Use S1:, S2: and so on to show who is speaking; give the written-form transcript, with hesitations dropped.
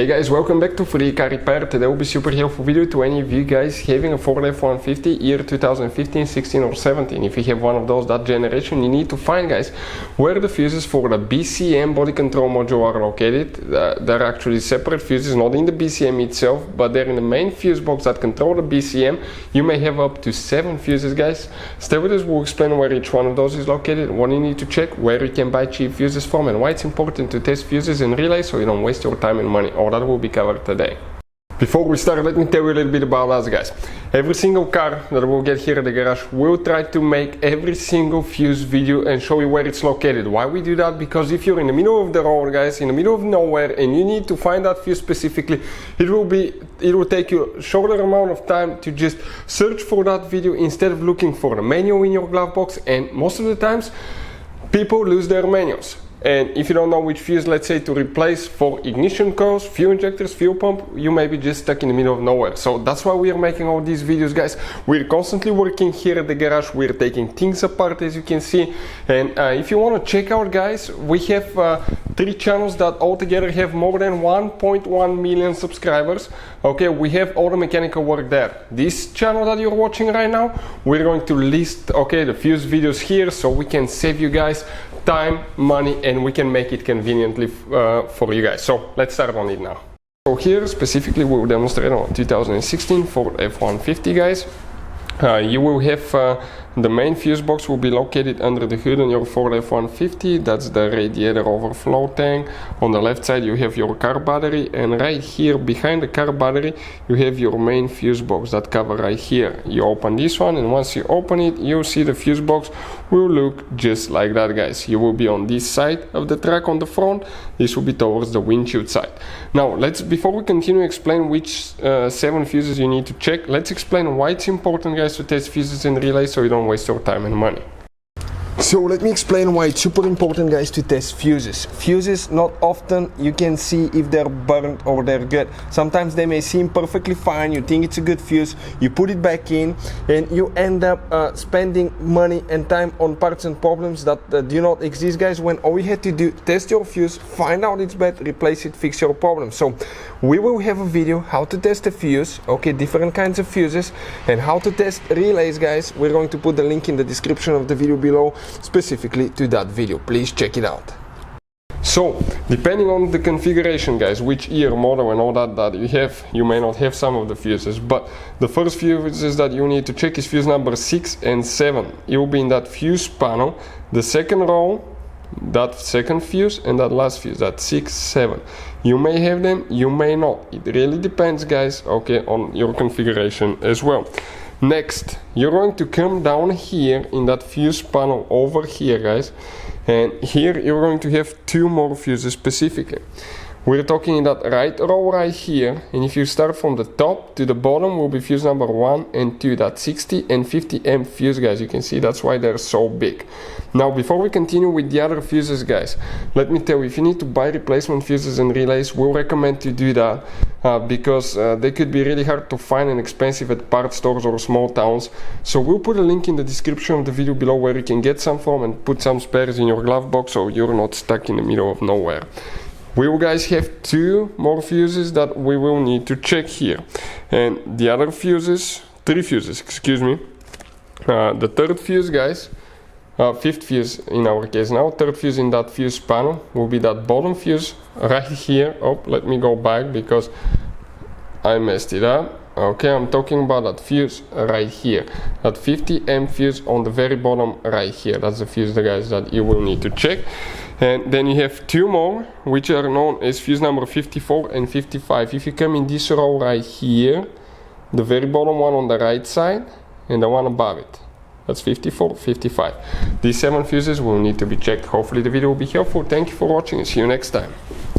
S1: Hey guys, welcome back to Free Car Repair. Today will be super helpful video to any of you guys having a Ford F-150 year 2015, 16 or 17. If you have one of those, that generation, you need to find, guys, where the fuses for the BCM body control module are located. They're actually separate fuses, not in the BCM itself, but they're in the main fuse box that control the BCM. You may have up to 7 fuses, guys. Stay with us, we'll explain where each one of those is located, what you need to check, where you can buy cheap fuses from, and why it's important to test fuses and relays so you don't waste your time and money. All that will be covered today. Before we start, let me tell you a little bit about us, guys. Every single car that we'll get here at the garage, we'll try to make every single fuse video and show you where it's located. Why we do that? Because if you're in the middle of the road, guys, in the middle of nowhere, and you need to find that fuse specifically, it will take you a shorter amount of time to just search for that video instead of looking for the manual in your glove box. And most of the times, people lose their manuals. And if you don't know which fuse, let's say, to replace for ignition coils, fuel injectors, fuel pump, you may be just stuck in the middle of nowhere. So that's why we are making all these videos, guys. We're constantly working here at the garage. We're taking things apart, as you can see. And if you want to check out, guys, we have 3 channels that altogether have more than 1.1 million subscribers. Okay, we have all the mechanical work there. This channel that you're watching right now, we're going to list, okay, the fuse videos here so we can save you guys time, money, and we can make it conveniently for you guys. So let's start on it now. So here specifically we'll demonstrate on 2016 Ford F-150, guys. You will have the main fuse box will be located under the hood on your Ford F-150. That's the radiator overflow tank. On the left side you have your car battery, and right here behind the car battery you have your main fuse box that cover right here. You open this one, and once you open it, you'll see the fuse box will look just like that, guys. You will be on this side of the truck on the front. This will be towards the windshield side. Now before we continue explain which 7 fuses you need to check, let's explain why it's important, guys, to test fuses and relays so you don't waste your time and money.
S2: So let me explain why it's super important, guys, to test fuses. Fuses, not often you can see if they're burnt or they're good. Sometimes they may seem perfectly fine, you think it's a good fuse, you put it back in, and you end up spending money and time on parts and problems that do not exist, guys, when all you had to do, test your fuse, find out it's bad, replace it, fix your problem. So we will have a video how to test a fuse, okay, different kinds of fuses, and how to test relays, guys. We're going to put the link in the description of the video below specifically to that video. Please check it out.
S1: So depending on the configuration, guys, which year, model and all that you have, you may not have some of the fuses, but the first fuses that you need to check is fuse number 6 and 7. It will be in that fuse panel, the second row, that second fuse, and that last fuse, that 6, 7. You may have them, you may not. It really depends, guys, okay, on your configuration as well. Next, you're going to come down here in that fuse panel over here, guys, and here you're going to have 2 more fuses specifically. We're talking in that right row right here, and if you start from the top to the bottom will be fuse number 1 and 2, that 60 and 50 amp fuse, guys. You can see that's why they're so big. Now before we continue with the other fuses, guys, let me tell you, if you need to buy replacement fuses and relays, we'll recommend to do that because they could be really hard to find and expensive at parts stores or small towns. So we'll put a link in the description of the video below where you can get some from and put some spares in your glove box so you're not stuck in the middle of nowhere. We will, guys, have 2 more fuses that we will need to check here, and the other fuses, 3 fuses, excuse me. The third fuse, guys, 5th fuse in our case now, 3rd fuse in that fuse panel will be that bottom fuse right here. Oh, let me go back because I messed it up. Okay, I'm talking about that fuse right here, that 50 amp fuse on the very bottom right here. That's the fuse, guys, that you will need to check. And then you have 2 more, which are known as fuse number 54 and 55. If you come in this row right here, the very bottom one on the right side and the one above it, that's 54, 55. These 7 fuses will need to be checked. Hopefully the video will be helpful. Thank you for watching and see you next time.